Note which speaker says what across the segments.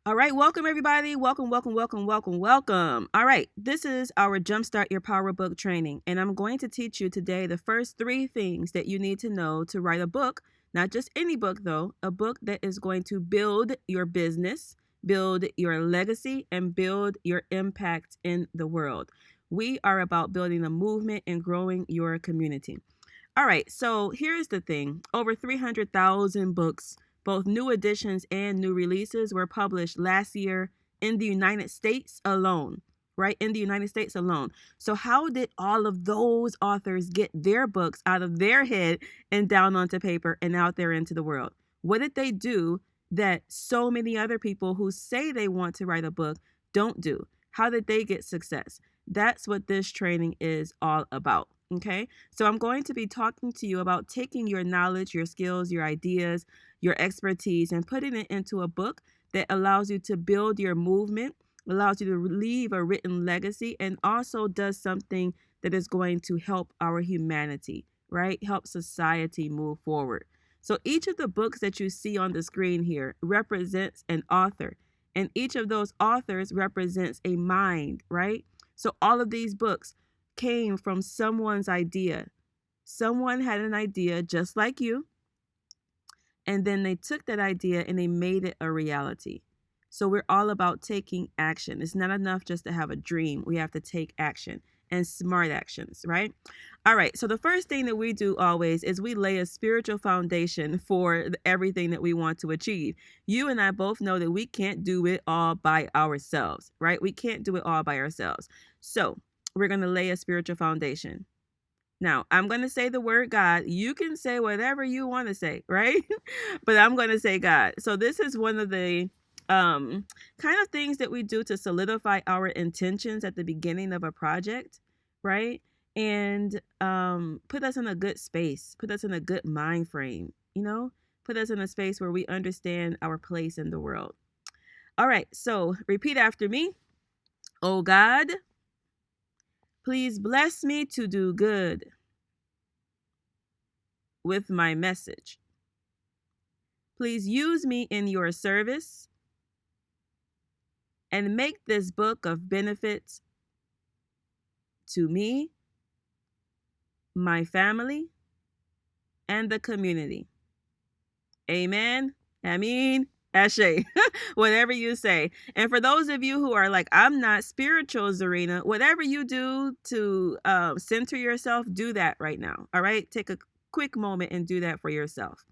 Speaker 1: All right, welcome everybody. Welcome. All right, this is our Jumpstart Your Power book training, and I'm going to teach you today the first 3 things that you need to know to write a book, not just any book though, a book that is going to build your business, build your legacy, and build your impact in the world. We are about building a movement and growing your community. All right, so here's the thing. Over 300,000 books, both new editions and new releases, were published last year in the United States alone, right? In the United States alone. So, how did all of those authors get their books out of their head and down onto paper and out there into the world? What did they do that so many other people who say they want to write a book don't do? How did they get success? That's what this training is all about. Okay. So I'm going to be talking to you about taking your knowledge, your skills, your ideas, your expertise, and putting it into a book that allows you to build your movement, allows you to leave a written legacy, and also does something that is going to help our humanity, right? Help society move forward. So each of the books that you see on the screen here represents an author, and each of those authors represents a mind, right? So all of these books came from someone's idea. Someone had an idea just like you, and then they took that idea and they made it a reality. So we're all about taking action. It's not enough just to have a dream. We have to take action and smart actions, right? All right. So the first thing that we do always is we lay a spiritual foundation for everything that we want to achieve. You and I both know that we can't do it all by ourselves, right? We can't do it all by ourselves. So we're going to lay a spiritual foundation. Now, I'm going to say the word God. You can say whatever you want to say, right? But I'm going to say God. So this is one of the kind of things that we do to solidify our intentions at the beginning of a project, right? And put us in a good space, put us in a good mind frame, put us in a space where we understand our place in the world. All right, so repeat after me. Oh God, please bless me to do good with my message. Please use me in your service and make this book of benefits to me, my family, and the community. Amen. Amin. Ashe. Whatever you say. And for those of you who are like, I'm not spiritual, Zarina, whatever you do to center yourself, do that right now. All right. Take a quick moment and do that for yourself.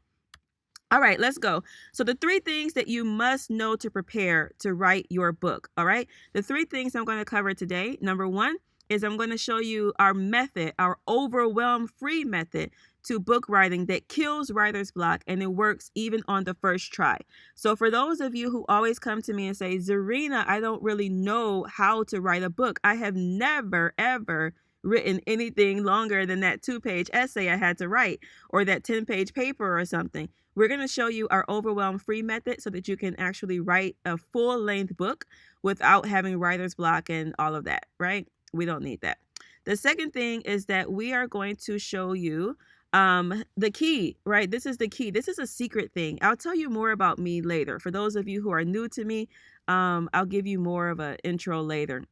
Speaker 1: All right, let's go. So the 3 things that you must know to prepare to write your book. All right. The 3 things I'm going to cover today. Number 1 is I'm going to show you our method, our overwhelm free method to book writing that kills writer's block, and it works even on the first try. So for those of you who always come to me and say, Zarina, I don't really know how to write a book. I have never, ever written anything longer than that 2-page essay I had to write or that 10-page paper or something. We're going to show you our overwhelm free method so that you can actually write a full-length book without having writer's block and all of that, right? We don't need that. The second thing is that we are going to show you the key, right? This is the key. This is a secret thing. I'll tell you more about me later. For those of you who are new to me, I'll give you more of an intro later.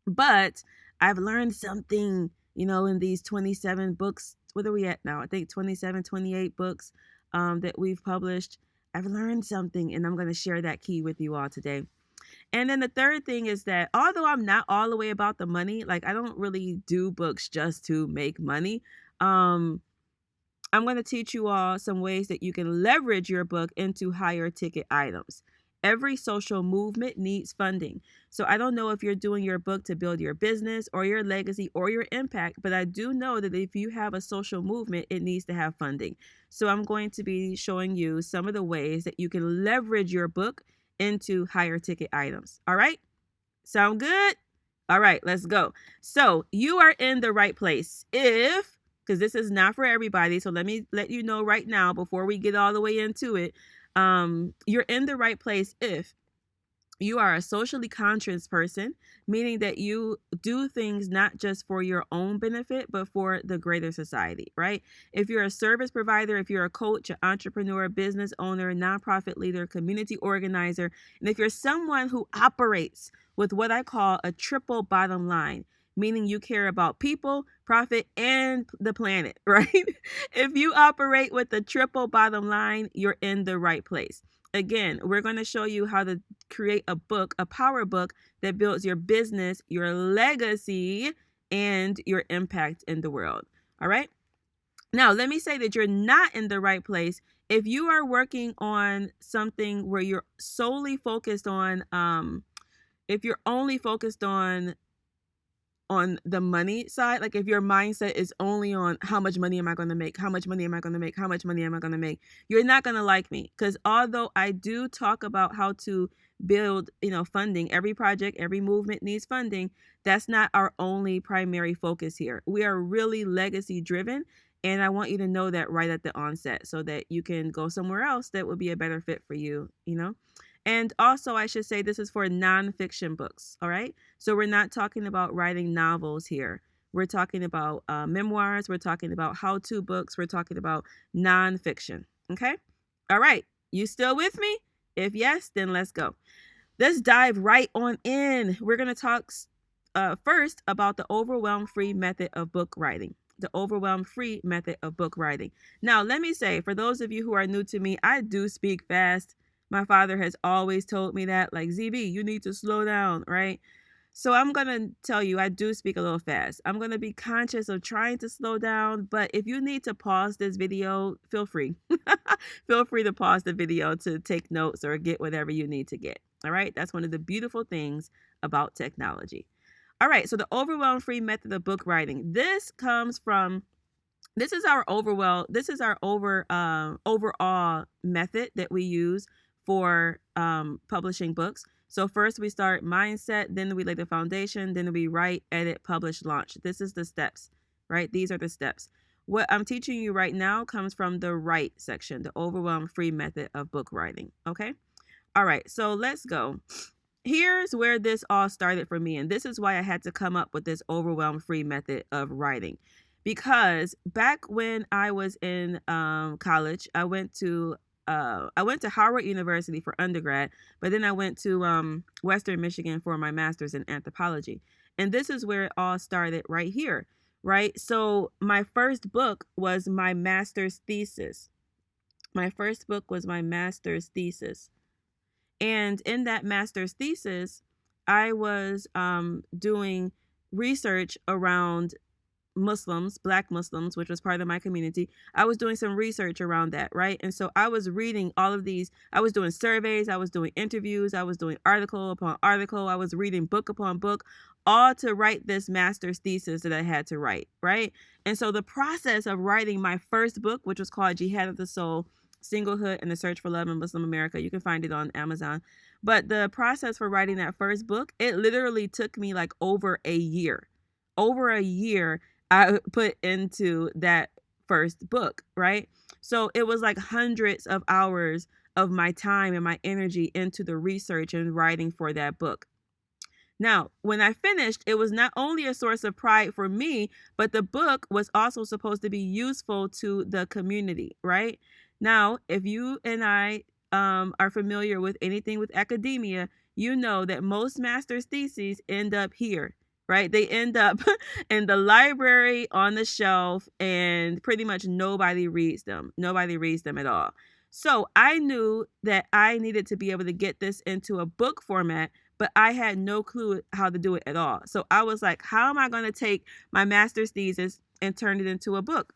Speaker 1: But I've learned something, in these 27 books. What are we at now? I think 27, 28 books that we've published. I've learned something, and I'm going to share that key with you all today. And then the third thing is that although I'm not all the way about the money, like I don't really do books just to make money. I'm going to teach you all some ways that you can leverage your book into higher ticket items. Every social movement needs funding. So I don't know if you're doing your book to build your business or your legacy or your impact, but I do know that if you have a social movement, it needs to have funding. So I'm going to be showing you some of the ways that you can leverage your book into higher ticket items. All right? Sound good? All right, let's go. So you are in the right place because this is not for everybody. So let me let you know right now before we get all the way into it. You're in the right place if You are a socially conscious person, meaning that you do things not just for your own benefit, but for the greater society, right? If you're a service provider, if you're a coach, an entrepreneur, business owner, nonprofit leader, community organizer, and if you're someone who operates with what I call a triple bottom line, meaning you care about people, profit, and the planet, right? If you operate with the triple bottom line, you're in the right place. Again, we're going to show you how to create a book, a power book that builds your business, your legacy, and your impact in the world. All right. Now, let me say that you're not in the right place if you are working on something where you're solely focused if you're only focused on the money side, like if your mindset is only on how much money am I going to make, how much money am I going to make, how much money am I going to make, you're not going to like me. Because although I do talk about how to build, funding, every project, every movement needs funding, that's not our only primary focus here. We are really legacy driven. And I want you to know that right at the onset so that you can go somewhere else that would be a better fit for you. And also, I should say this is for nonfiction books. All right. So we're not talking about writing novels here. We're talking about memoirs. We're talking about how-to books. We're talking about nonfiction. Okay. All right. You still with me? If yes, then let's go. Let's dive right on in. We're going to talk first about the overwhelm-free method of book writing. The overwhelm-free method of book writing. Now, let me say, for those of you who are new to me, I do speak fast. My father has always told me that, like, ZB, you need to slow down, right? So I'm going to tell you, I do speak a little fast. I'm going to be conscious of trying to slow down, but if you need to pause this video, feel free. Feel free to pause the video to take notes or get whatever you need to get. All right? That's one of the beautiful things about technology. All right, so the overwhelm-free method of book writing. This is our overall method that we use for publishing books. So first we start mindset, then we lay the foundation, then we write, edit, publish, launch. This is the steps, right? These are the steps. What I'm teaching you right now comes from the write section, the overwhelm-free method of book writing, okay? All right, so let's go. Here's where this all started for me, and this is why I had to come up with this overwhelm-free method of writing. Because back when I was in college, I went to Howard University for undergrad, but then I went to Western Michigan for my master's in anthropology. And this is where it all started right here, right? So my first book was my master's thesis. My first book was my master's thesis. And in that master's thesis, I was doing research around Muslims, Black Muslims, which was part of my community. I was doing some research around that, right? And so I was reading all of these. I was doing surveys, I was doing interviews, I was doing article upon article, I was reading book upon book, all to write this master's thesis that I had to write, right? And so the process of writing my first book, which was called Jihad of the Soul, Singlehood and the Search for Love in Muslim America. You can find it on Amazon. But the process for writing that first book, it literally took me like over a year. Over a year I put into that first book, right? So it was like hundreds of hours of my time and my energy into the research and writing for that book. Now, when I finished, it was not only a source of pride for me, but the book was also supposed to be useful to the community, right? Now, if you and I are familiar with anything with academia, you know that most master's theses end up here, right? They end up in the library on the shelf, and pretty much nobody reads them. Nobody reads them at all. So I knew that I needed to be able to get this into a book format, but I had no clue how to do it at all. So I was like, how am I going to take my master's thesis and turn it into a book?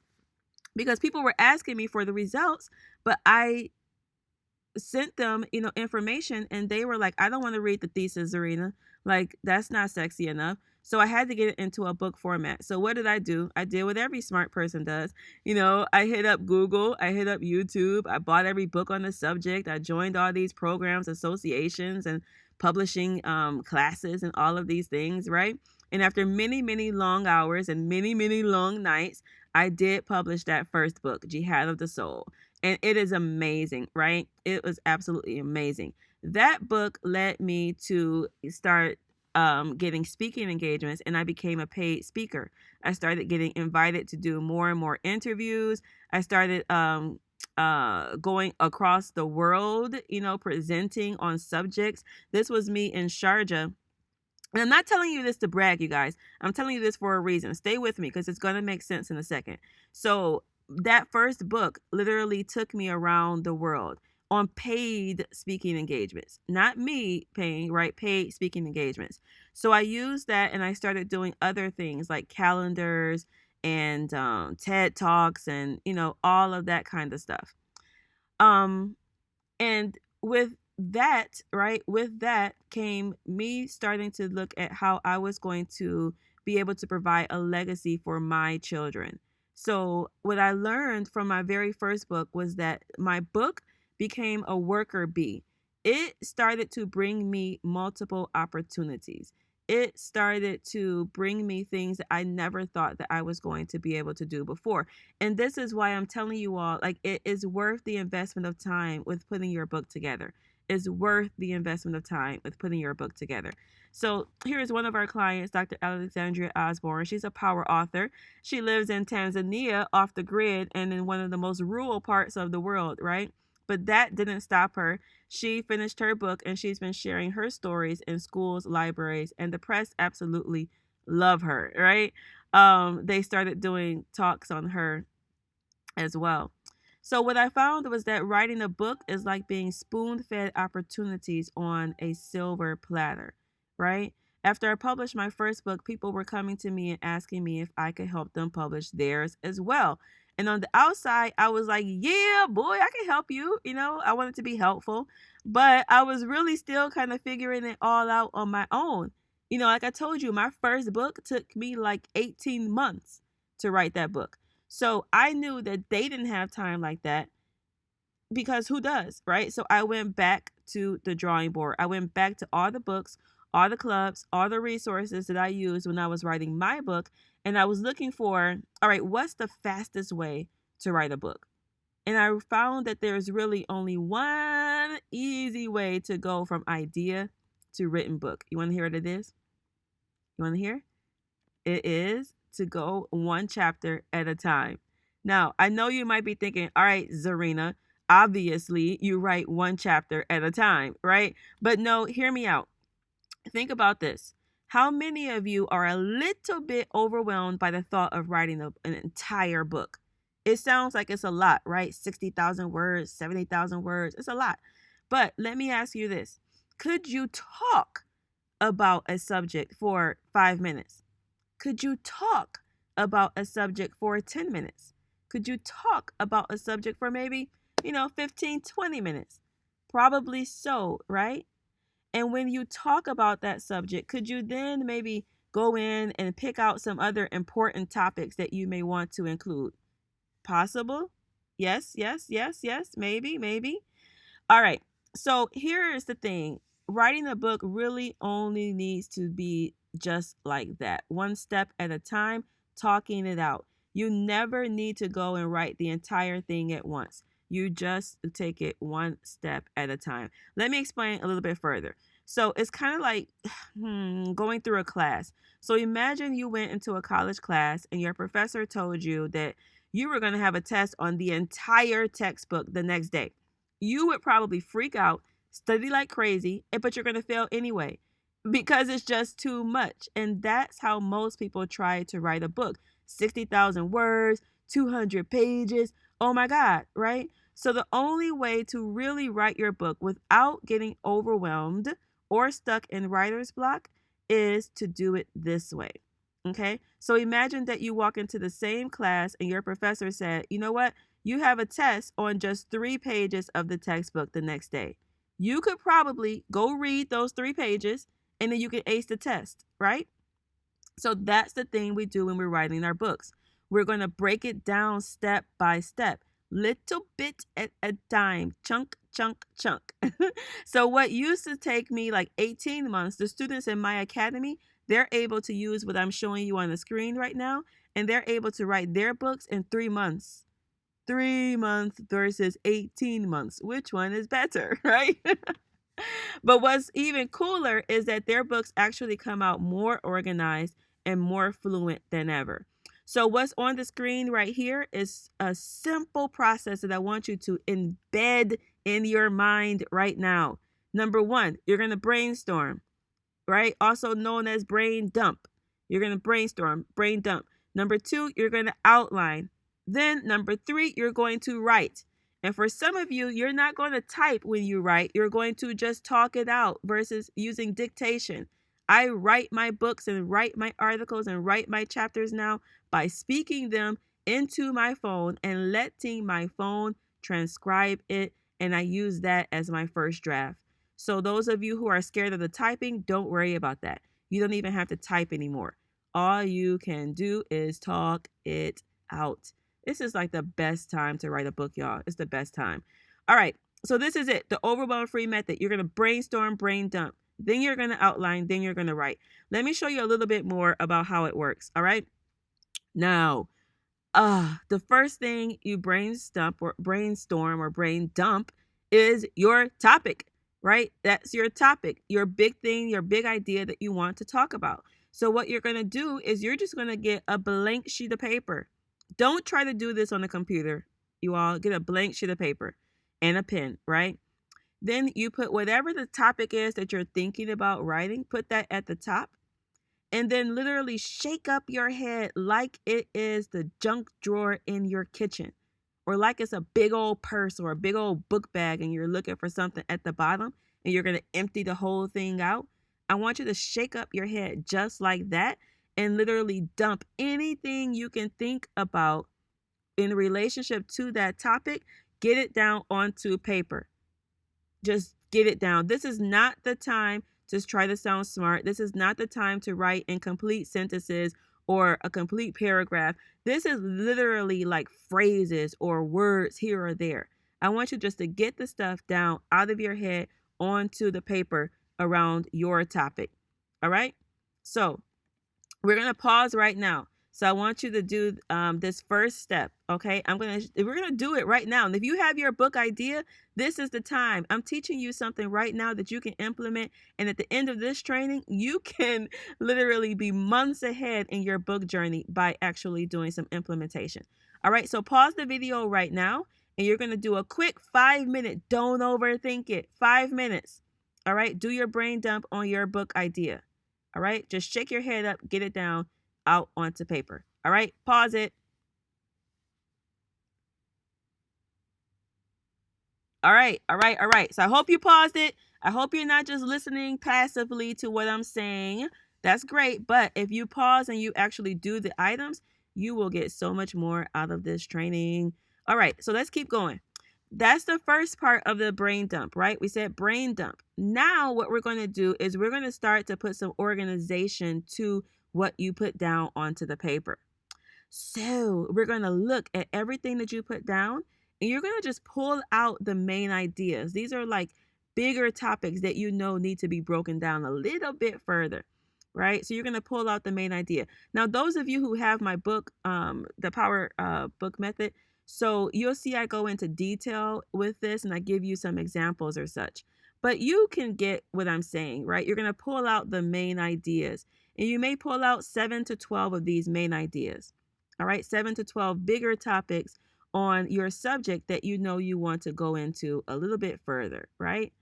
Speaker 1: Because people were asking me for the results, but I sent them, information, and they were like, I don't want to read the thesis, Zarina. Like, that's not sexy enough. So I had to get it into a book format. So what did I do? I did what every smart person does. I hit up Google, I hit up YouTube, I bought every book on the subject. I joined all these programs, associations, and publishing classes and all of these things, right? And after many, many long hours and many, many long nights, I did publish that first book, Jihad of the Soul. And it is amazing, right? It was absolutely amazing. That book led me to start getting speaking engagements, and I became a paid speaker. I started getting invited to do more and more interviews. I started going across the world, presenting on subjects. This was me in Sharjah. And I'm not telling you this to brag, you guys. I'm telling you this for a reason. Stay with me because it's going to make sense in a second. So, that first book literally took me around the world on paid speaking engagements. Not me paying, right? Paid speaking engagements. So, I used that and I started doing other things like calendars and TED Talks and, all of that kind of stuff. Um, and with that, right, with that came me starting to look at how I was going to be able to provide a legacy for my children. So, what I learned from my very first book was that my book became a worker bee. It started to bring me multiple opportunities. It started to bring me things that I never thought that I was going to be able to do before. And this is why I'm telling you all, like, it is worth the investment of time with putting your book together. It's worth the investment of time with putting your book together. So here's one of our clients, Dr. Alexandria Osborne. She's a power author. She lives in Tanzania, off the grid, and in one of the most rural parts of the world, right? But that didn't stop her. She finished her book and she's been sharing her stories in schools, libraries, and the press absolutely love her, right? They started doing talks on her as well. So, what I found was that writing a book is like being spoon fed opportunities on a silver platter, right? After I published my first book, people were coming to me and asking me if I could help them publish theirs as well. And on the outside, I was like, yeah, boy, I can help you. I wanted to be helpful, but I was really still kind of figuring it all out on my own. Like I told you, my first book took me like 18 months to write that book. So I knew that they didn't have time like that because who does, right? So I went back to the drawing board. I went back to all the books, all the clubs, all the resources that I used when I was writing my book. And I was looking for, all right, what's the fastest way to write a book? And I found that there's really only one easy way to go from idea to written book. You want to hear what it is? You want to hear? It is to go one chapter at a time. Now, I know you might be thinking, all right, Zarina, obviously you write one chapter at a time, right? But no, hear me out. Think about this. How many of you are a little bit overwhelmed by the thought of writing an entire book? It sounds like it's a lot, right? 60,000 words, 70,000 words. It's a lot. But let me ask you this. Could you talk about a subject for 5 minutes? Could you talk about a subject for 10 minutes? Could you talk about a subject for maybe, 15, 20 minutes? Probably so, right? And when you talk about that subject, could you then maybe go in and pick out some other important topics that you may want to include? Possible? Yes, yes, yes, yes, maybe, maybe. All right. So here is the thing. Writing a book really only needs to be just like that. One step at a time, talking it out. You never need to go and write the entire thing at once. You just take it one step at a time. Let me explain a little bit further. So it's kind of like going through a class. So imagine you went into a college class and your professor told you that you were going to have a test on the entire textbook the next day. You would probably freak out, study like crazy, but you're going to fail anyway because it's just too much. And that's how most people try to write a book. 60,000 words, 200 pages. Oh my God, right? So the only way to really write your book without getting overwhelmed or stuck in writer's block is to do it this way. Okay? So imagine that you walk into the same class and your professor said, you know what? You have a test on just 3 pages of the textbook the next day. You could probably go read those 3 pages and then you can ace the test, right? So that's the thing we do when we're writing our books. We're going to break it down step by step, little bit at a time, chunk, chunk, chunk. So what used to take me like 18 months, the students in my academy, they're able to use what I'm showing you on the screen right now, and they're able to write their books in 3 months. 3 months versus 18 months. Which one is better, right? But what's even cooler is that their books actually come out more organized and more fluent than ever. So, what's on the screen right here is a simple process that I want you to embed in your mind right now. Number one, you're going to brainstorm, right? Also known as brain dump. You're going to brainstorm, brain dump. Number two, you're going to outline. Then, number three, you're going to write. And for some of you, you're not going to type when you write. You're going to just talk it out versus using dictation. I write my books and write my articles and write my chapters now by speaking them into my phone and letting my phone transcribe it. And I use that as my first draft. So those of you who are scared of the typing, don't worry about that. You don't even have to type anymore. All you can do is talk it out. This is like the best time to write a book, y'all. It's the best time. All right. So this is it. The overwhelm free method. You're going to brainstorm, brain dump. Then you're going to outline. Then you're going to write. Let me show you a little bit more about how it works. All right. Now, the first thing you brainstorm or brain dump is your topic, right? That's your topic, your big thing, your big idea that you want to talk about. So what you're going to do is you're just going to get a blank sheet of paper. Don't try to do this on the computer. You all get a blank sheet of paper and a pen, right? Then you put whatever the topic is that you're thinking about writing, put that at the top. And then literally shake up your head like it is the junk drawer in your kitchen, or like it's a big old purse or a big old book bag and you're looking for something at the bottom and you're going to empty the whole thing out. I want you to shake up your head just like that and literally dump anything you can think about in relationship to that topic. Get it down onto paper. Just get it down. This is not the time to try to sound smart. This is not the time to write incomplete sentences or a complete paragraph. This is literally like phrases or words here or there. I want you just to get the stuff down out of your head onto the paper around your topic. All right? So we're going to pause right now. So I want you to do this first step, okay? We're gonna do it right now. And if you have your book idea, this is the time. I'm teaching you something right now that you can implement. And at the end of this training, you can literally be months ahead in your book journey by actually doing some implementation. All right, so pause the video right now, and you're gonna do a quick 5-minute, don't overthink it, 5 minutes. All right, do your brain dump on your book idea. All right, just shake your head up, get it down out onto paper. All right, pause it. All right. So I hope you paused it. I hope you're not just listening passively to what I'm saying. That's great. But if you pause and you actually do the items, you will get so much more out of this training. All right, so let's keep going. That's the first part of the brain dump, right? We said brain dump. Now what we're going to do is we're going to start to put some organization to what you put down onto the paper. So we're going to look at everything that you put down, and you're going to just pull out the main ideas. These are like bigger topics that you know need to be broken down a little bit further, right? So you're going to pull out the main idea. Now, those of you who have my book, the Power Book Method, so you'll see I go into detail with this and I give you some examples or such. But you can get what I'm saying, right? You're going to pull out the main ideas. And you may pull out 7 to 12 of these main ideas. All right, 7 to 12 bigger topics on your subject that you know you want to go into a little bit further, right?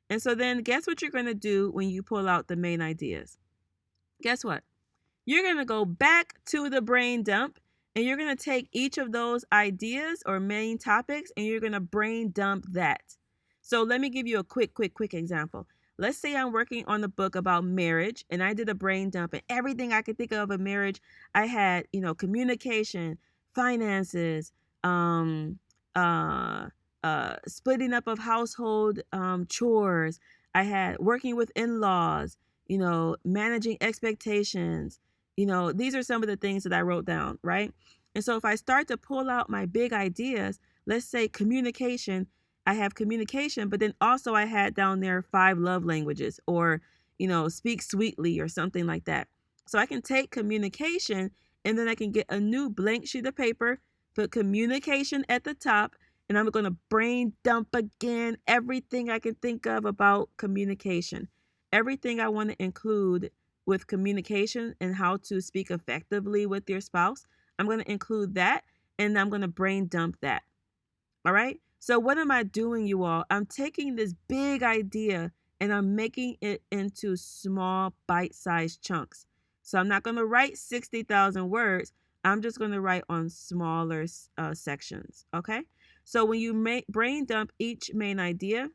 Speaker 1: And so then guess what you're going to do when you pull out the main ideas? Guess what? You're going to go back to the brain dump and you're going to take each of those ideas or main topics and you're going to brain dump that. So let me give you a quick example. Let's say I'm working on the book about marriage and I did a brain dump and everything I could think of marriage, I had, communication, finances, splitting up of household chores. I had working with in-laws, managing expectations. These are some of the things that I wrote down, right? And so if I start to pull out my big ideas, let's say communication, I have communication, but then also I had down there 5 love languages or, speak sweetly or something like that. So I can take communication and then I can get a new blank sheet of paper, put communication at the top, and I'm going to brain dump again everything I can think of about communication. Everything I want to include with communication and how to speak effectively with your spouse. I'm going to include that, and I'm going to brain dump that. All right. So, what am I doing, you all? I'm taking this big idea and I'm making it into small, bite sized chunks. So, I'm not going to write 60,000 words. I'm just going to write on smaller sections. Okay. So, when you brain dump each main idea,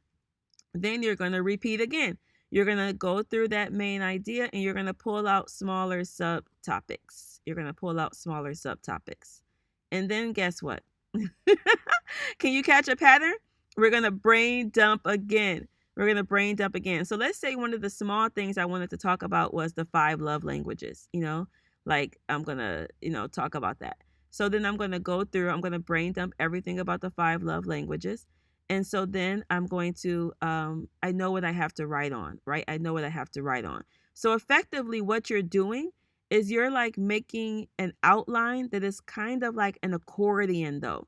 Speaker 1: then you're going to repeat again. You're going to go through that main idea and you're going to pull out smaller subtopics. You're going to pull out smaller subtopics. And then guess what? Can you catch a pattern? We're going to brain dump again. We're going to brain dump again. So let's say one of the small things I wanted to talk about was the 5 love languages, like I'm going to, talk about that. So then I'm going to go through, I'm going to brain dump everything about the 5 love languages. And so then I'm going to, I know what I have to write on, right? I know what I have to write on. So effectively what you're doing is you're like making an outline that is kind of like an accordion though.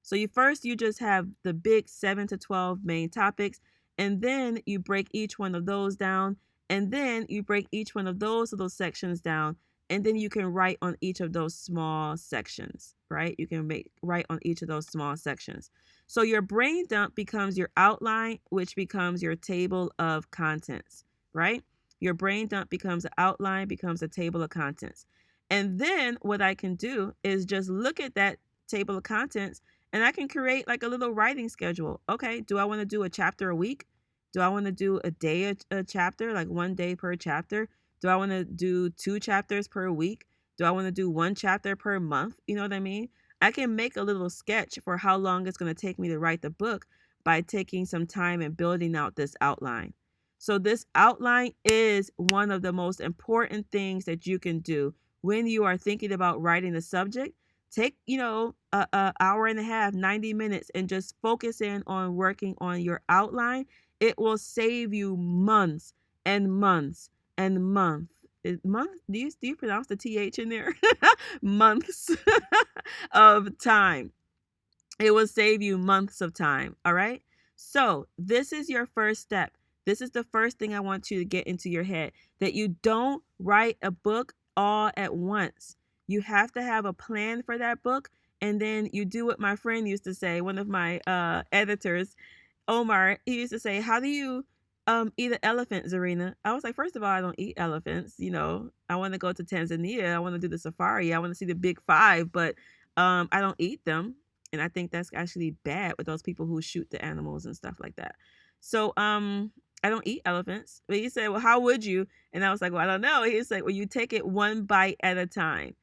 Speaker 1: So you just have the big 7 to 12 main topics, and then you break each one of those down, and then you break each one of those little sections down, and then you can write on each of those small sections, right? You can write on each of those small sections. So your brain dump becomes your outline, which becomes your table of contents, right? Your brain dump becomes an outline, becomes a table of contents. And then what I can do is just look at that table of contents and I can create like a little writing schedule. Okay, do I want to do a chapter a week? Do I want to do a day a chapter, like 1 day per chapter? Do I want to do 2 chapters per week? Do I want to do 1 chapter per month? You know what I mean? I can make a little sketch for how long it's going to take me to write the book by taking some time and building out this outline. So this outline is one of the most important things that you can do when you are thinking about writing a subject. Take, a hour and a half, 90 minutes, and just focus in on working on your outline. It will save you months and months and months. Do you pronounce the TH in there? Months of time. It will save you months of time. All right. So this is your first step. This is the first thing I want you to get into your head, that you don't write a book all at once. You have to have a plan for that book. And then you do what my friend used to say, one of my editors, Omar, he used to say, how do you eat an elephant, Zarina? I was like, first of all, I don't eat elephants. I want to go to Tanzania. I want to do the safari. I want to see the big 5, but I don't eat them. And I think that's actually bad with those people who shoot the animals and stuff like that. So I don't eat elephants. But he said, well, how would you? And I was like, well, I don't know. He was like, well, you take it 1 bite at a time.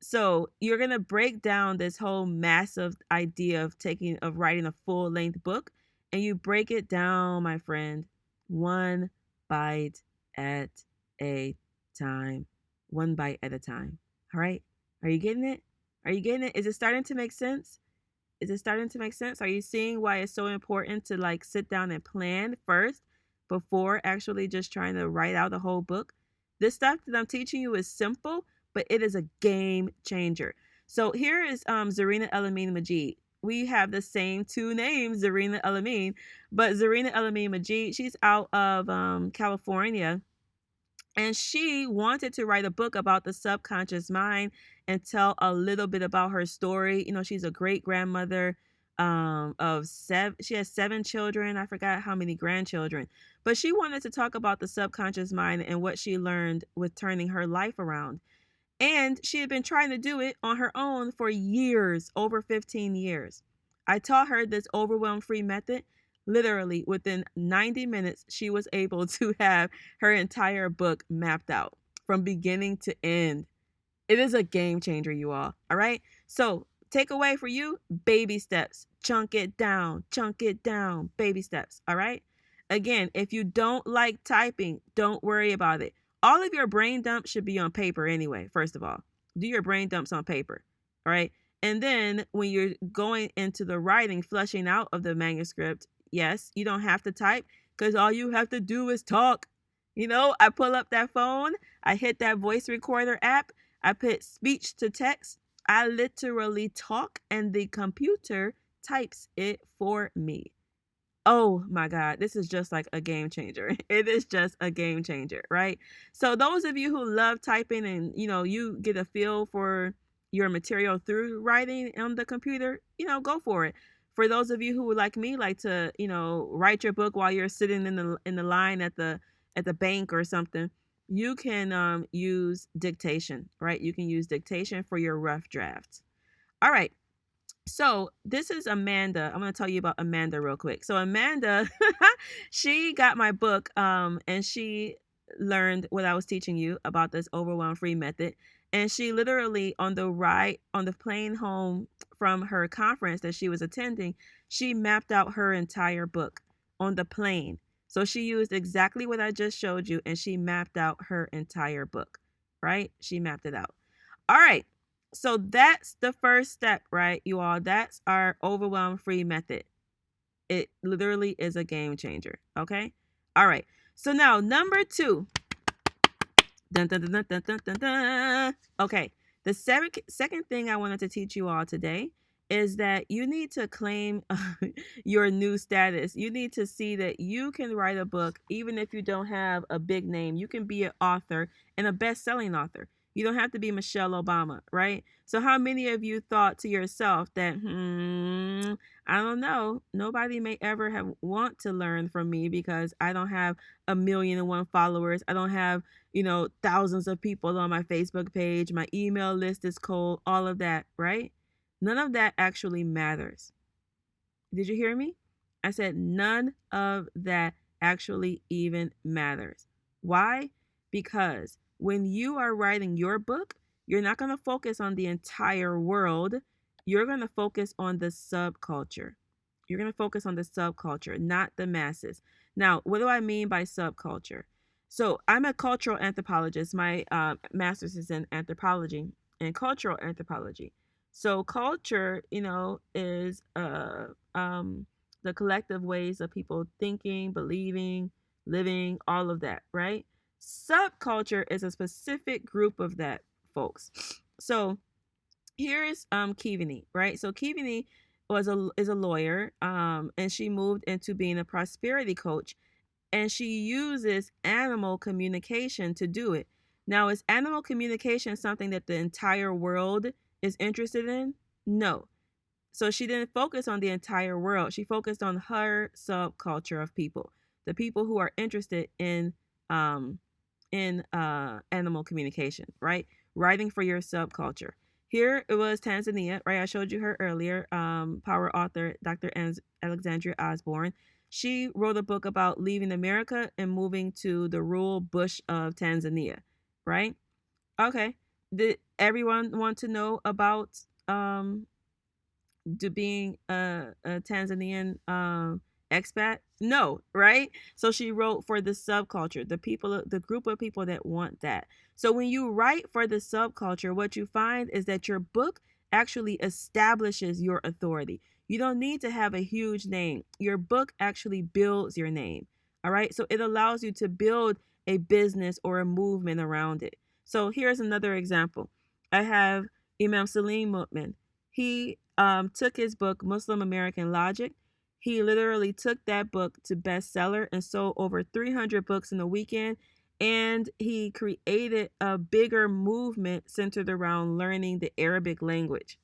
Speaker 1: So you're going to break down this whole massive idea of writing a full length book, and you break it down, my friend, 1 bite at a time. 1 bite at a time. All right. Are you getting it? Are you getting it? Is it starting to make sense? Is it starting to make sense? Are you seeing why it's so important to like sit down and plan first before actually just trying to write out the whole book? This stuff that I'm teaching you is simple, but it is a game changer. So here is Zarina Elamin Majid. We have the same 2 names, Zarina Elamin, but Zarina Elamin Majid, she's out of California. And she wanted to write a book about the subconscious mind and tell a little bit about her story. She's a great grandmother of 7. She has 7 children. I forgot how many grandchildren. But she wanted to talk about the subconscious mind and what she learned with turning her life around. And she had been trying to do it on her own for years, over 15 years. I taught her this overwhelm-free method. Literally, within 90 minutes, she was able to have her entire book mapped out from beginning to end. It is a game changer, you all. All right. So, takeaway for you, baby steps. Chunk it down, baby steps. All right. Again, if you don't like typing, don't worry about it. All of your brain dumps should be on paper anyway, first of all. Do your brain dumps on paper. All right. And then when you're going into the writing, fleshing out of the manuscript, yes, you don't have to type because all you have to do is talk. I pull up that phone, I hit that voice recorder app, I put speech to text, I literally talk and the computer types it for me. Oh my God, this is just like a game changer. It is just a game changer, right? So those of you who love typing and you get a feel for your material through writing on the computer, go for it. For those of you who like me like to, write your book while you're sitting in the line at the bank or something, you can use dictation, right? You can use dictation for your rough drafts. All right. So this is Amanda. I'm going to tell you about Amanda real quick. So Amanda, she got my book, and she learned what I was teaching you about this overwhelm free method. And she literally on the plane home from her conference that she was attending, she mapped out her entire book on the plane. So she used exactly what I just showed you, and she mapped out her entire book, right? She mapped it out. All right. So that's the first step, right, you all? That's our overwhelm free method. It literally is a game changer. Okay. All right. So now number 2. Dun, dun, dun, dun, dun, dun, dun, dun. Okay. The second thing I wanted to teach you all today is that you need to claim your new status. You need to see that you can write a book even if you don't have a big name. You can be an author and a best-selling author. You don't have to be Michelle Obama, right? So how many of you thought to yourself that, I don't know, nobody may ever want to learn from me because I don't have 1,000,001 followers. I don't have, thousands of people on my Facebook page. My email list is cold, all of that, right? None of that actually matters. Did you hear me? I said none of that actually even matters. Why? Because when you are writing your book, you're not going to focus on the entire world. You're going to focus on the subculture. You're going to focus on the subculture, not the masses. Now, what do I mean by subculture? So I'm a cultural anthropologist. My master's is in anthropology and cultural anthropology. So culture, is the collective ways of people thinking, believing, living, all of that, right? Subculture is a specific group of that, folks. So here's Kivani, right? So Kivani is a lawyer, and she moved into being a prosperity coach, and she uses animal communication to do it. Now, is animal communication something that the entire world is interested in? No. So she didn't focus on the entire world. She focused on her subculture of people, the people who are interested um, in animal communication, right? Writing for your subculture. Here it was Tanzania, right? I showed you her earlier. Power author Dr. Alexandria Osborne. She wrote a book about leaving America and moving to the rural bush of Tanzania, right? Okay. Did everyone want to know about being a Tanzanian expat? No, right? So she wrote for the subculture, the group of people that want that. So when you write for the subculture, what you find is that your book actually establishes your authority. You don't need to have a huge name. Your book actually builds your name. All right. So it allows you to build a business or a movement around it. So here's another example. I have Imam Salim Mutman. He took his book, Muslim American Logic. He literally took that book to bestseller and sold over 300 books in a weekend. And he created a bigger movement centered around learning the Arabic language.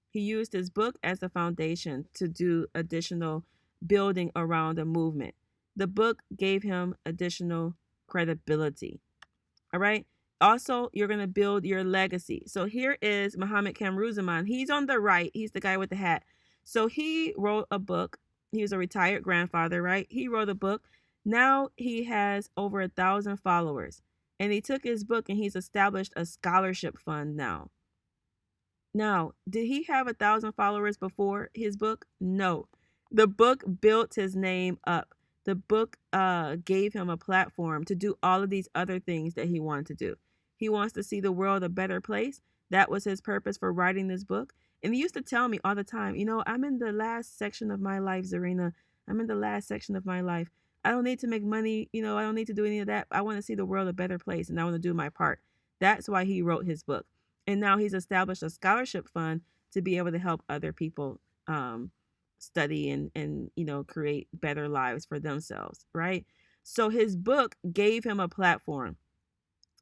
Speaker 1: He used his book as a foundation to do additional building around the movement. The book gave him additional credibility. All right. Also, you're going to build your legacy. So here is Muhammad Kamruzaman. He's on the right. He's the guy with the hat. So he wrote a book. He was a retired grandfather, right? He wrote a book. Now he has over 1,000 followers. And he took his book and he's established a scholarship fund now. Now, did he have 1,000 followers before his book? No. The book built his name up. The book gave him a platform to do all of these other things that he wanted to do. He wants to see the world a better place. That was his purpose for writing this book. And he used to tell me all the time, I'm in the last section of my life, Zarina. I'm in the last section of my life. I don't need to make money. I don't need to do any of that. I want to see the world a better place and I want to do my part. That's why he wrote his book. And now he's established a scholarship fund to be able to help other people study and create better lives for themselves, right? So his book gave him a platform.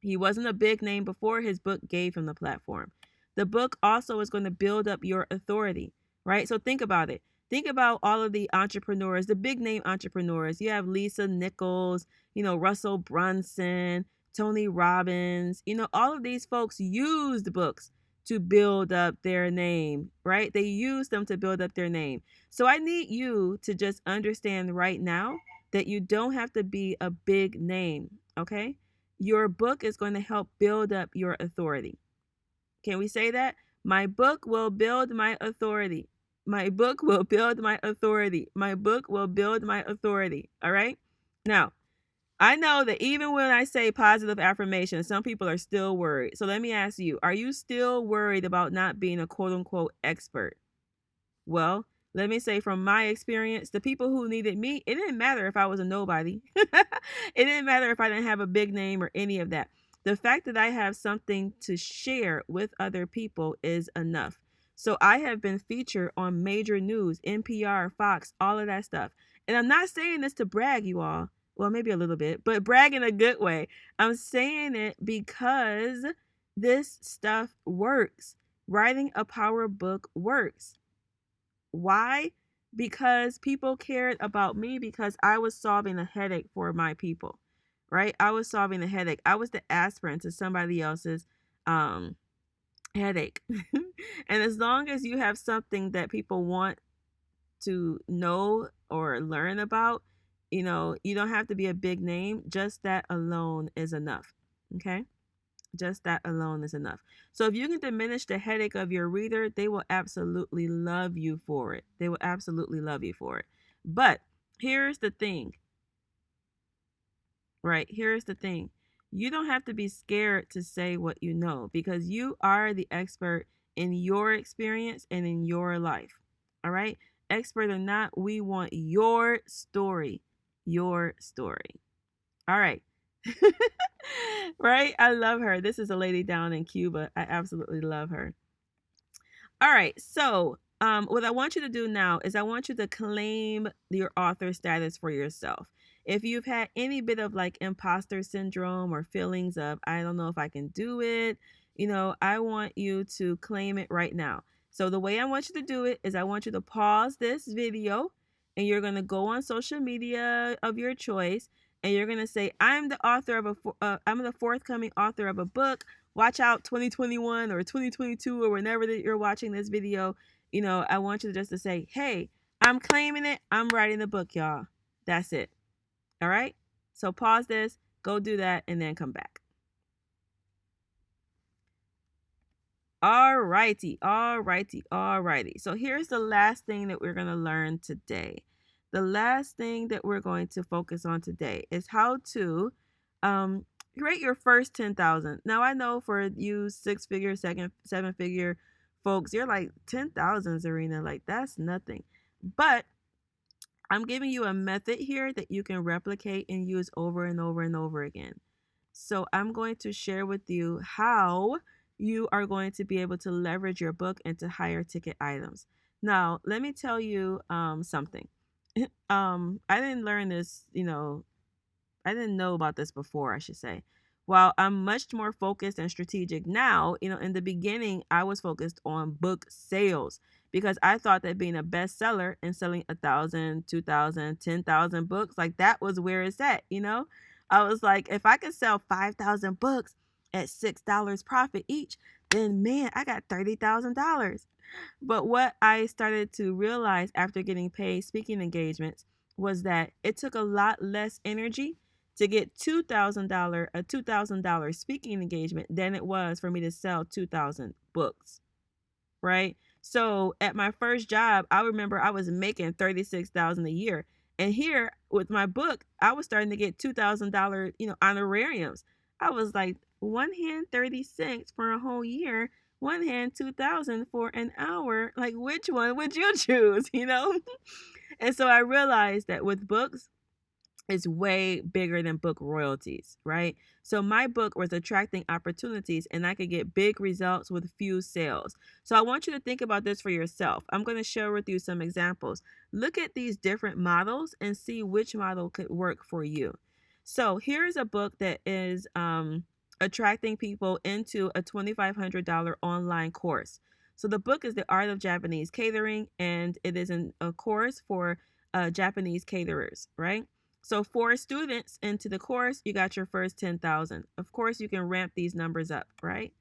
Speaker 1: He wasn't a big name before, his book gave him the platform. The book also is going to build up your authority, right? So think about it. Think about all of the entrepreneurs, the big name entrepreneurs. You have Lisa Nichols, Russell Brunson, Tony Robbins. All of these folks used books to build up their name, right? They use them to build up their name. So I need you to just understand right now that you don't have to be a big name, okay? Your book is going to help build up your authority. Can we say that? My book will build my authority. My book will build my authority. My book will build my authority. All right? Now, I know that even when I say positive affirmation, some people are still worried. So let me ask you, are you still worried about not being a quote unquote expert? Well, let me say from my experience, the people who needed me, it didn't matter if I was a nobody. It didn't matter if I didn't have a big name or any of that. The fact that I have something to share with other people is enough. So I have been featured on major news, NPR, Fox, all of that stuff. And I'm not saying this to brag, you all. Well, maybe a little bit, but brag in a good way. I'm saying it because this stuff works. Writing a power book works. Why? Because people cared about me because I was solving a headache for my people, right? I was solving a headache. I was the aspirin to somebody else's headache. And as long as you have something that people want to know or learn about, you don't have to be a big name. Just that alone is enough. Okay? Just that alone is enough. So if you can diminish the headache of your reader, they will absolutely love you for it. They will absolutely love you for it. But here's the thing, right? Here's the thing. You don't have to be scared to say what you know because you are the expert in your experience and in your life. All right? Expert or not, we want your story. Your story. All right. Right? I love her. This is a lady down in Cuba. I absolutely love her. All right. So, what I want you to do now is I want you to claim your author status for yourself. If you've had any bit of like imposter syndrome or feelings of, I don't know if I can do it, I want you to claim it right now. So, the way I want you to do it is I want you to pause this video and you're going to go on social media of your choice and you're going to say, I'm the forthcoming author of a book. Watch out 2021 or 2022 or whenever that you're watching this video. I want you just to say, hey, I'm claiming it. I'm writing the book, y'all. That's it. All right. So pause this, go do that, and then come back. All righty. So here's the last thing that we're going to learn today. The last thing that we're going to focus on today is how to create your first 10,000. Now I know for you 6-figure, 7-figure folks, you're like 10,000, Zarina, like that's nothing. But I'm giving you a method here that you can replicate and use over and over and over again. So I'm going to share with you how you are going to be able to leverage your book into higher ticket items. Now, let me tell you something. I didn't learn this, I didn't know about this before, I should say. While I'm much more focused and strategic now, in the beginning, I was focused on book sales because I thought that being a bestseller and selling 1,000, 2,000, 10,000 books, like that was where it's at, I was like, if I could sell 5,000 books at $6 profit each, then man, I got $30,000. But what I started to realize after getting paid speaking engagements was that it took a lot less energy to get a $2,000 speaking engagement than it was for me to sell 2,000 books, right? So at my first job, I remember I was making $36,000 a year. And here with my book, I was starting to get $2,000, honorariums. I was like, one hand 36 for a whole year, one hand 2,000 for an hour. Like, which one would you choose, And so I realized that with books, is way bigger than book royalties, right? So my book was attracting opportunities and I could get big results with few sales. So I want you to think about this for yourself. I'm going to share with you some examples. Look at these different models and see which model could work for you. So here's a book that is attracting people into a $2,500 online course. So the book is The Art of Japanese Catering, and it is a course for Japanese caterers, right? So for students into the course, you got your first 10,000. Of course, you can ramp these numbers up, right?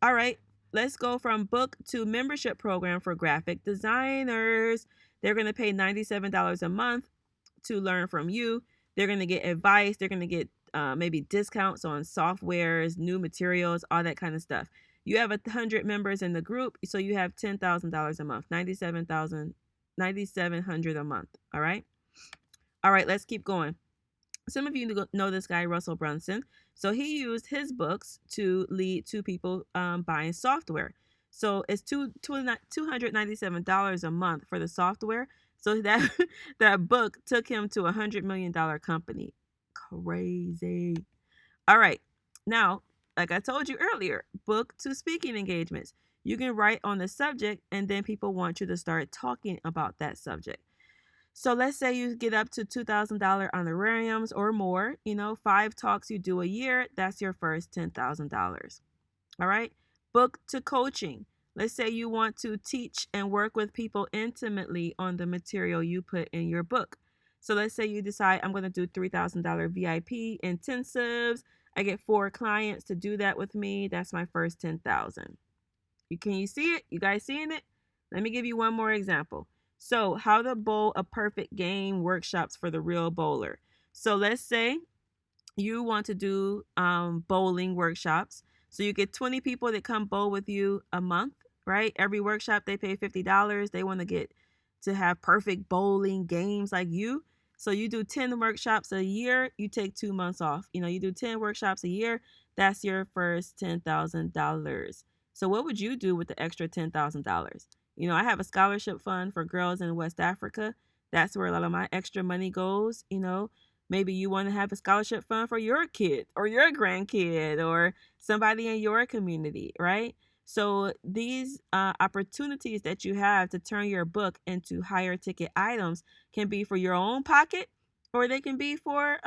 Speaker 1: All right, let's go from book to membership program for graphic designers. They're going to pay $97 a month to learn from you. They're going to get advice. They're going to get maybe discounts on softwares, new materials, all that kind of stuff. You have 100 members in the group, so you have $10,000 a month, 9,700 a month. All right. All right, let's keep going. Some of you know this guy, Russell Brunson. So he used his books to lead to people buying software. So it's $297 a month for the software. So that that book took him to $100 million company. Crazy. All right. Now, like I told you earlier, book to speaking engagements. You can write on the subject and then people want you to start talking about that subject. So let's say you get up to $2,000 honorariums or more, 5 talks you do a year, that's your first $10,000. All right. Book to coaching. Let's say you want to teach and work with people intimately on the material you put in your book. So let's say you decide I'm going to do $3,000 VIP intensives. I get 4 clients to do that with me. That's my first 10,000. Can you see it? You guys seeing it? Let me give you one more example. So, how to bowl a perfect game workshops for the real bowler. So, let's say you want to do bowling workshops. So, you get 20 people that come bowl with you a month, right? Every workshop they pay $50. They want to get to have perfect bowling games like you. So, you do 10 workshops a year, you take 2 months off. You do 10 workshops a year, that's your first $10,000. So what would you do with the extra $10,000? I have a scholarship fund for girls in West Africa. That's where a lot of my extra money goes. Maybe you want to have a scholarship fund for your kid or your grandkid or somebody in your community, right? So these opportunities that you have to turn your book into higher ticket items can be for your own pocket, or they can be for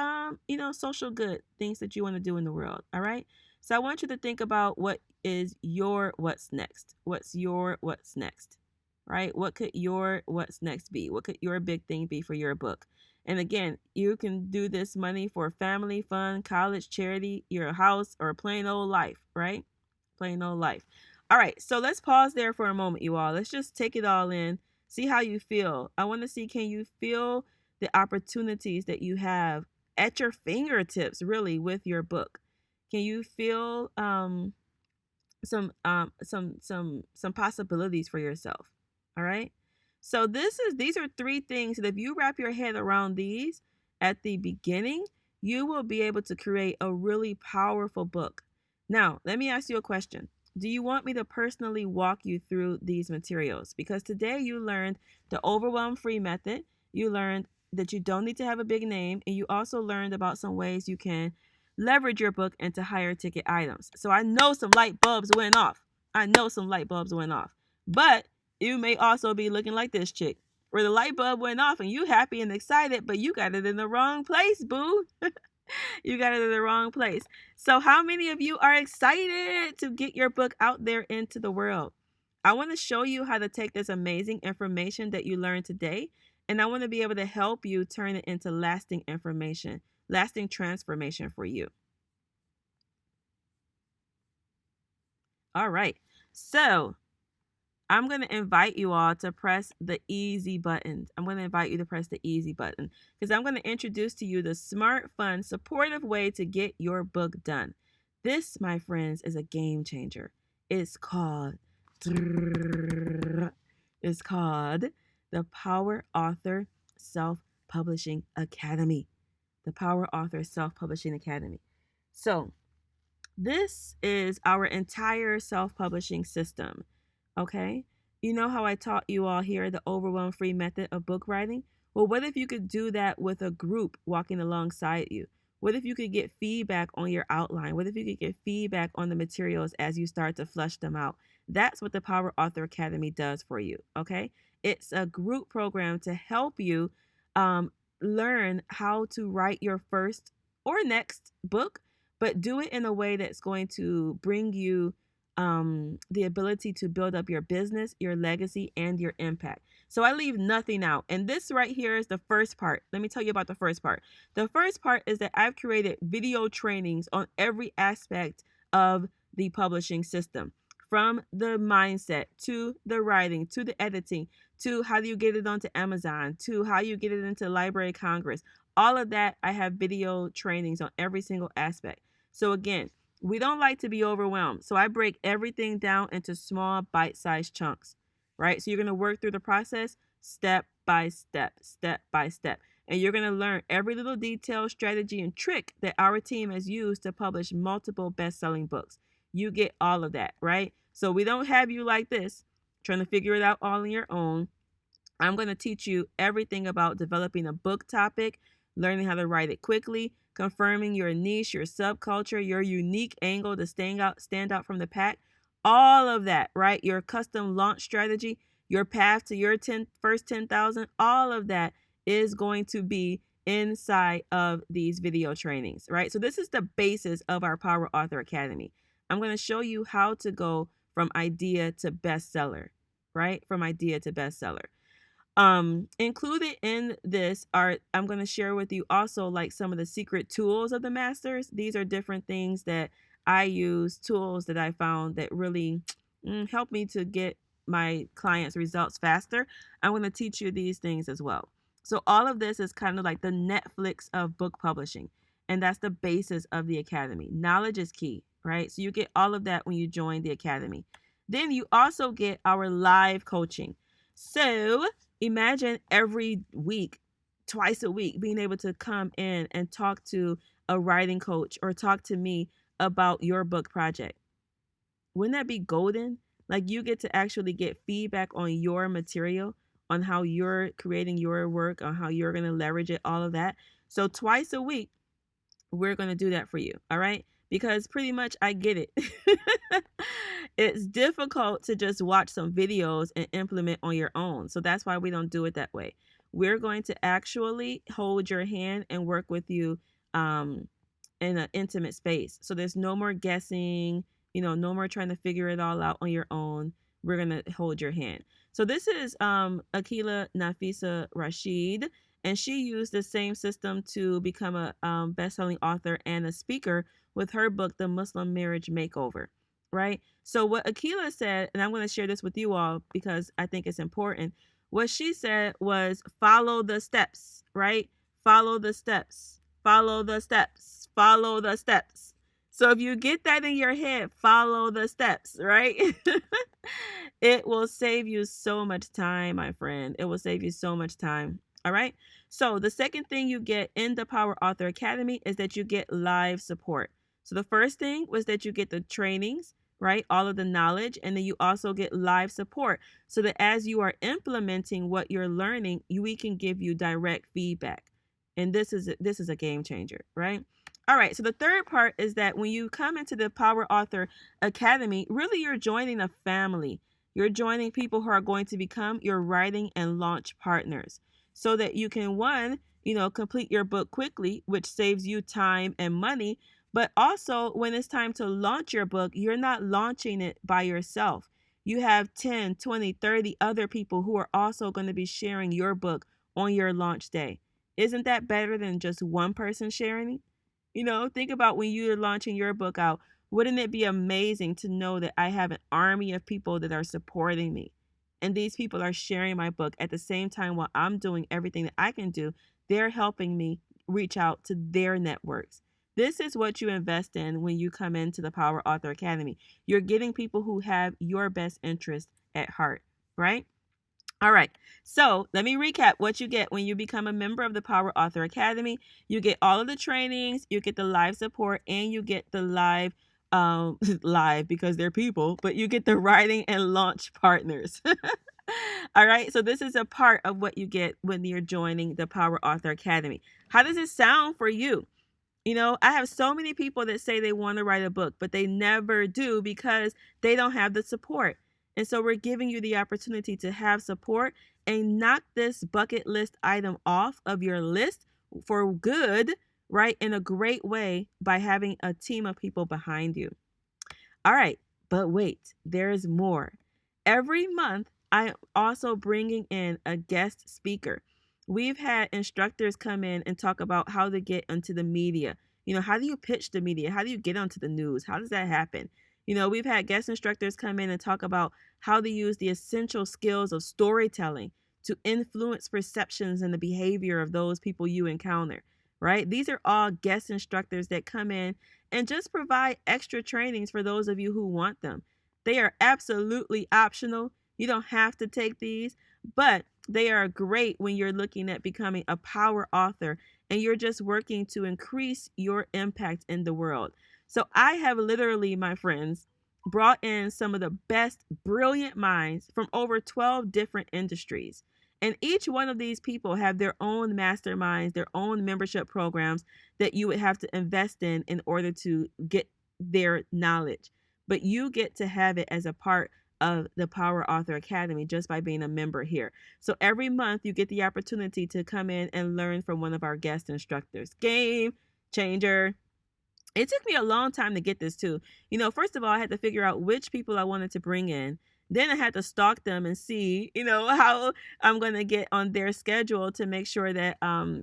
Speaker 1: social good things that you want to do in the world. All right. So I want you to think about what is your what's next. What's your what's next? Right? What could your what's next be? What could your big thing be for your book? And again, you can do this money for family, fun, college, charity, your house, or plain old life, right? Plain old life. All right, so let's pause there for a moment, you all. Let's just take it all in. See how you feel. I want to see, can you feel the opportunities that you have at your fingertips, really, with your book? Can you feel some possibilities for yourself? All right. So these are 3 things that if you wrap your head around these at the beginning, you will be able to create a really powerful book. Now, let me ask you a question. Do you want me to personally walk you through these materials? Because today you learned the overwhelm free method. You learned that you don't need to have a big name, and you also learned about some ways you can leverage your book into higher ticket items. So I know some light bulbs went off. But you may also be looking like this chick, where the light bulb went off and you happy and excited, but you got it in the wrong place, boo. You got it in the wrong place. So how many of you are excited to get your book out there into the world? I want to show you how to take this amazing information that you learned today, and I want to be able to help you turn it into lasting information, lasting transformation for you. All right. So I'm going to invite you all to press the easy button. I'm going to invite you to press the easy button because I'm going to introduce to you the smart, fun, supportive way to get your book done. This, my friends, is a game changer. It's called the Power Author Self-Publishing Academy. The Power Author Self-Publishing Academy. So this is our entire self-publishing system. Okay, you know how I taught you all here the overwhelm free method of book writing? Well, what if you could do that with a group walking alongside you? What if you could get feedback on your outline? What if you could get feedback on the materials as you start to flesh them out? That's what the Power Author Academy does for you, okay? It's a group program to help you um, learn how to write your first or next book, but do it in a way that's going to bring you the ability to build up your business, your legacy, and your impact. So I leave nothing out. And this right here is the first part. Let me tell you about the first part. The first part is that I've created video trainings on every aspect of the publishing system, from the mindset to the writing to the editing to how do you get it onto Amazon to how you get it into Library of Congress. All of that, I have video trainings on every single aspect. So again, we don't like to be overwhelmed. So I break everything down into small bite-sized chunks, right? So you're going to work through the process step by step, step by step. And you're going to learn every little detail, strategy, and trick that our team has used to publish multiple best-selling books. You get all of that, right? So we don't have you like this, trying to figure it out all on your own. I'm going to teach you everything about developing a book topic, learning how to write it quickly, confirming your niche, your subculture, your unique angle to stand out from the pack. All of that, right? Your custom launch strategy, your path to your first 10,000, all of that is going to be inside of these video trainings, right? So this is the basis of our Power Author Academy. I'm going to show you how to go from idea to bestseller, right? From idea to bestseller. Included in this are, I'm going to share with you also like some of the secret tools of the masters. These are different things that I use, tools that I found that really help me to get my clients results faster. I'm going to teach you these things as well. So all of this is kind of like the Netflix of book publishing, and that's the basis of the academy. Knowledge is key, right? So you get all of that when you join the academy. Then you also get our live coaching. So imagine every week, twice a week, being able to come in and talk to a writing coach or talk to me about your book project. Wouldn't that be golden? Like you get to actually get feedback on your material, on how you're creating your work, on how you're going to leverage it, all of that. So twice a week, we're going to do that for you. All right. Because pretty much I get it. It's difficult to just watch some videos and implement on your own. So that's why we don't do it that way. We're going to actually hold your hand and work with you in an intimate space. So there's no more guessing, no more trying to figure it all out on your own. We're going to hold your hand. So this is Akila Nafisa Rashid, and she used the same system to become a best-selling author and a speaker with her book, The Muslim Marriage Makeover, right? So what Akila said, and I'm going to share this with you all because I think it's important. What she said was follow the steps, right? Follow the steps, follow the steps, follow the steps. So if you get that in your head, follow the steps, right? It will save you so much time, my friend. It will save you so much time. All right. So the second thing you get in the Power Author Academy is that you get live support. So the first thing was that you get the trainings, right? All of the knowledge, and then you also get live support so that as you are implementing what you're learning, we can give you direct feedback. And this is a game changer, right? All right. So the third part is that when you come into the Power Author Academy, really you're joining a family. You're joining people who are going to become your writing and launch partners so that you can, one, complete your book quickly, which saves you time and money. But also when it's time to launch your book, you're not launching it by yourself. You have 10, 20, 30 other people who are also going to be sharing your book on your launch day. Isn't that better than just one person sharing it? Think about when you're launching your book out. Wouldn't it be amazing to know that I have an army of people that are supporting me? And these people are sharing my book at the same time while I'm doing everything that I can do. They're helping me reach out to their networks. This is what you invest in when you come into the Power Author Academy. You're getting people who have your best interest at heart, right? All right. So let me recap what you get when you become a member of the Power Author Academy. You get all of the trainings, you get the live support, and you get the live live because they're people, but you get the writing and launch partners. All right. So this is a part of what you get when you're joining the Power Author Academy. How does it sound for you? I have so many people that say they want to write a book, but they never do because they don't have the support. And so we're giving you the opportunity to have support and knock this bucket list item off of your list for good, right? In a great way by having a team of people behind you. All right, but wait, there's more. Every month, I'm also bringing in a guest speaker. We've had instructors come in and talk about how to get into the media. How do you pitch the media? How do you get onto the news? How does that happen? We've had guest instructors come in and talk about how to use the essential skills of storytelling to influence perceptions and the behavior of those people you encounter, right? These are all guest instructors that come in and just provide extra trainings for those of you who want them. They are absolutely optional. You don't have to take these, but they are great when you're looking at becoming a power author and you're just working to increase your impact in the world. So I have literally, my friends, brought in some of the best brilliant minds from over 12 different industries. And each one of these people have their own masterminds, their own membership programs that you would have to invest in order to get their knowledge. But you get to have it as a part of the Power Author Academy just by being a member here. So every month you get the opportunity to come in and learn from one of our guest instructors. Game changer. It took me a long time to get this too. First of all, I had to figure out which people I wanted to bring in. Then I had to stalk them and see, how I'm going to get on their schedule to make sure that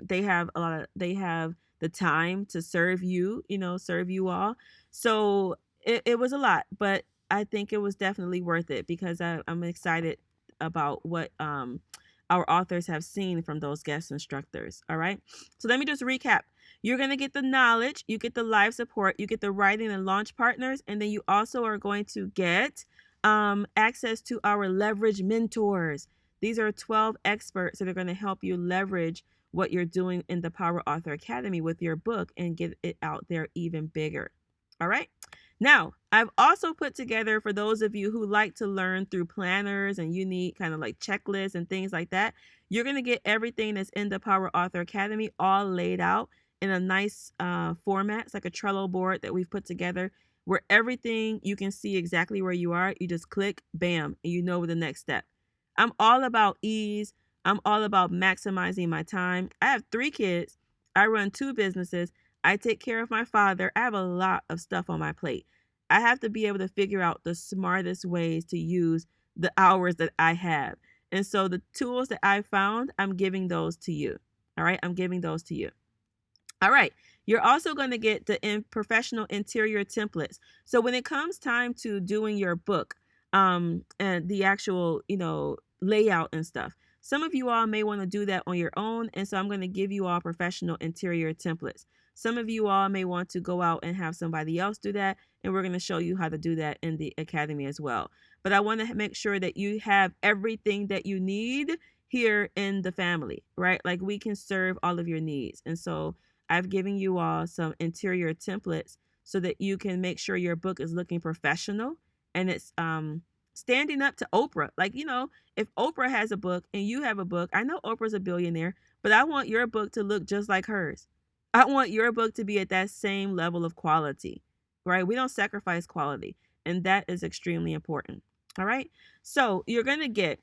Speaker 1: they have the time to serve you, serve you all. So it was a lot, but I think it was definitely worth it because I'm excited about what our authors have seen from those guest instructors. All right. So let me just recap. You're going to get the knowledge, you get the live support, you get the writing and launch partners, and then you also are going to get access to our leverage mentors. These are 12 experts that are going to help you leverage what you're doing in the Power Author Academy with your book and get it out there even bigger. All right. Now, I've also put together for those of you who like to learn through planners and you need kind of like checklists and things like that, you're going to get everything that's in the Power Author Academy all laid out in a nice format. It's like a Trello board that we've put together where everything you can see exactly where you are. You just click, bam, and you know the next step. I'm all about ease. I'm all about maximizing my time. I have 3 kids. I run 2 businesses. I take care of my father. I have a lot of stuff on my plate. I have to be able to figure out the smartest ways to use the hours that I have. And so the tools that I found, I'm giving those to you. All right. I'm giving those to you. All right. You're also going to get the professional interior templates. So when it comes time to doing your book, and the actual, layout and stuff, some of you all may want to do that on your own. And so I'm going to give you all professional interior templates. Some of you all may want to go out and have somebody else do that. And we're going to show you how to do that in the academy as well. But I want to make sure that you have everything that you need here in the family, right? Like we can serve all of your needs. And so I've given you all some interior templates so that you can make sure your book is looking professional and it's standing up to Oprah. Like, if Oprah has a book and you have a book, I know Oprah's a billionaire, but I want your book to look just like hers. I want your book to be at that same level of quality, right? We don't sacrifice quality, and that is extremely important. All right. So you're going to get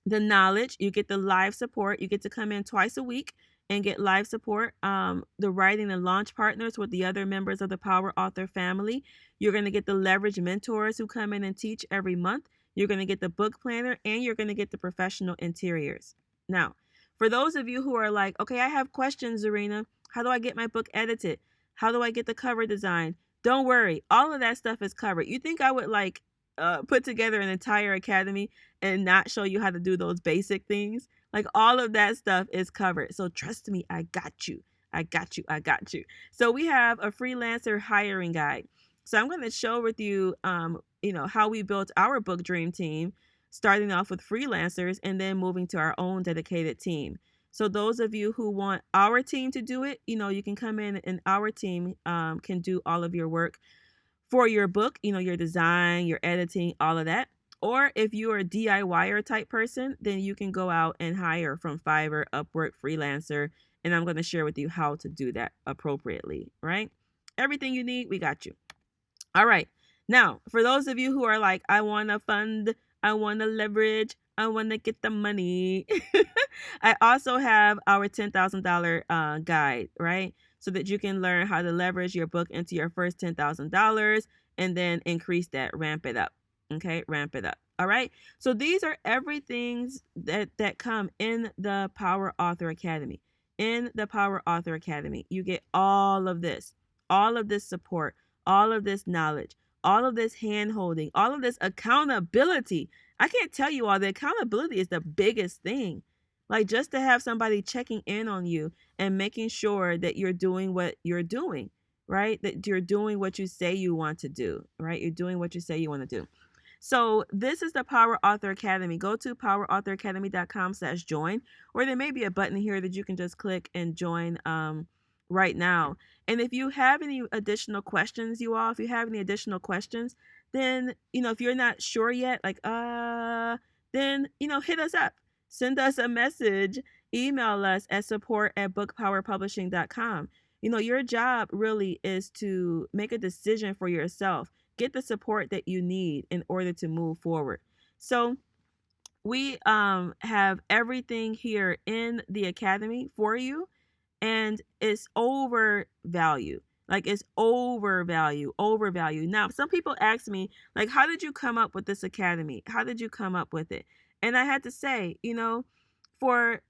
Speaker 1: the knowledge, you get the live support, you get to come in twice a week and get live support, the writing and launch partners with the other members of the Power Author family. You're going to get the leverage mentors who come in and teach every month. You're going to get the book planner and you're going to get the professional interiors. Now, for those of you who are like, okay, I have questions, Zarina. How do I get my book edited? How do I get the cover design? Don't worry. All of that stuff is covered. You think I would put together an entire academy and not show you how to do those basic things? Like all of that stuff is covered. So trust me, I got you. I got you. I got you. So we have a freelancer hiring guide. So I'm going to share with you, how we built our book dream team, starting off with freelancers and then moving to our own dedicated team. So those of you who want our team to do it, you can come in and our team can do all of your work for your book, your design, your editing, all of that. Or if you're a DIYer type person, then you can go out and hire from Fiverr, Upwork, Freelancer, and I'm going to share with you how to do that appropriately, right? Everything you need, we got you. All right. Now, for those of you who are like, I want to fund, I want to leverage, I want to get the money, I also have our $10,000 guide, right? So that you can learn how to leverage your book into your first $10,000 and then increase that, ramp it up. Okay, ramp it up. All right. So these are everything that come in the Power Author Academy. In the Power Author Academy, you get all of this support, all of this knowledge, all of this hand holding, all of this accountability. I can't tell you all, the accountability is the biggest thing. Like, just to have somebody checking in on you and making sure that you're doing what you're doing, right? That you're doing what you say you want to do, right? You're doing what you say you want to do. So this is the Power Author Academy. Go to powerauthoracademy.com/join, or there may be a button here that you can just click and join right now. And if you have any additional questions, you all, if you have any additional questions, then, if you're not sure yet, like, then, hit us up. Send us a message, email us at support@bookpowerpublishing.com. Your job really is to make a decision for yourself. Get the support that you need in order to move forward. So we have everything here in the academy for you, and it's overvalued. Like, it's overvalued. Now, some people ask me, like, how did you come up with this academy? How did you come up with it? And I had to say, for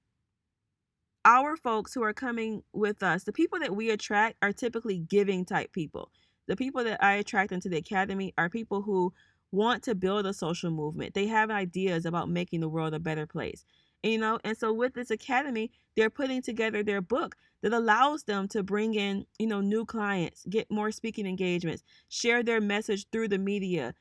Speaker 1: our folks who are coming with us, the people that we attract are typically giving type people. The people that I attract into the academy are people who want to build a social movement. They have ideas about making the world a better place. And so with this academy, they're putting together their book that allows them to bring in, new clients, get more speaking engagements, share their message through the media,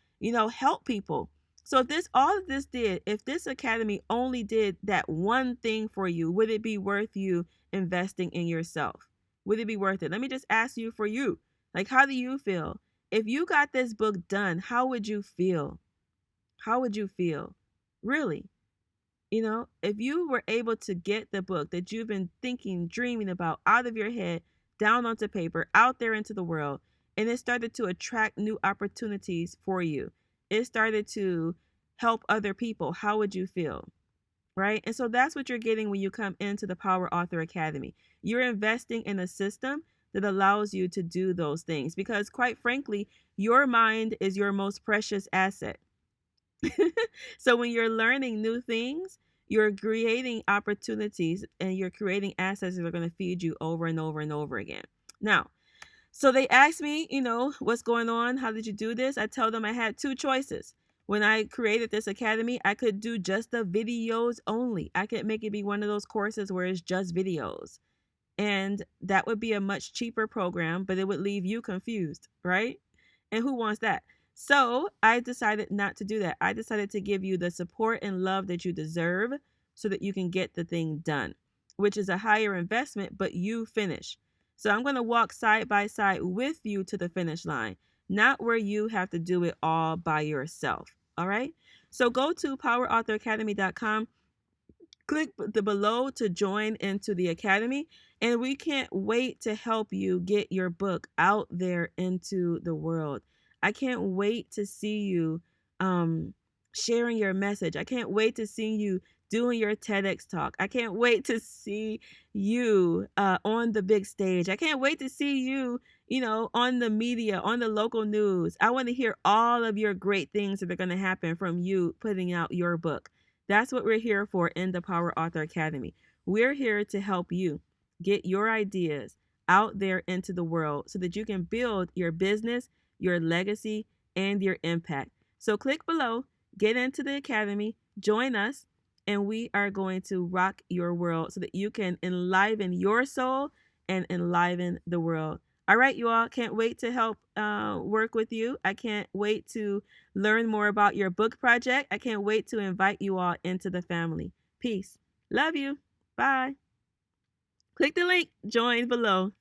Speaker 1: help people. So if this academy only did that one thing for you, would it be worth you investing in yourself? Would it be worth it? Let me just ask you for you. Like, how do you feel? If you got this book done, how would you feel? How would you feel? Really? If you were able to get the book that you've been thinking, dreaming about out of your head, down onto paper, out there into the world, and it started to attract new opportunities for you, it started to help other people, how would you feel? Right? And so that's what you're getting when you come into the Power Author Academy. You're investing in a system that allows you to do those things because, quite frankly, your mind is your most precious asset. So when you're learning new things, you're creating opportunities and you're creating assets that are going to feed you over and over and over again. Now, so they asked me, what's going on? How did you do this? I tell them I had two choices. When I created this academy, I could do just the videos only. I could make it be one of those courses where it's just videos. And that would be a much cheaper program, but it would leave you confused, right? And who wants that? So I decided not to do that. I decided to give you the support and love that you deserve so that you can get the thing done, which is a higher investment, but you finish. So I'm going to walk side by side with you to the finish line, not where you have to do it all by yourself. All right. So go to powerauthoracademy.com. Click the below to join into the academy, and we can't wait to help you get your book out there into the world. I can't wait to see you sharing your message. I can't wait to see you doing your TEDx talk. I can't wait to see you on the big stage. I can't wait to see you, on the media, on the local news. I want to hear all of your great things that are going to happen from you putting out your book. That's what we're here for in the Power Author Academy. We're here to help you get your ideas out there into the world so that you can build your business, your legacy, and your impact. So click below, get into the academy, join us, and we are going to rock your world so that you can enliven your soul and enliven the world. All right, you all, can't wait to help work with you. I can't wait to learn more about your book project. I can't wait to invite you all into the family. Peace. Love you. Bye. Click the link. Join below.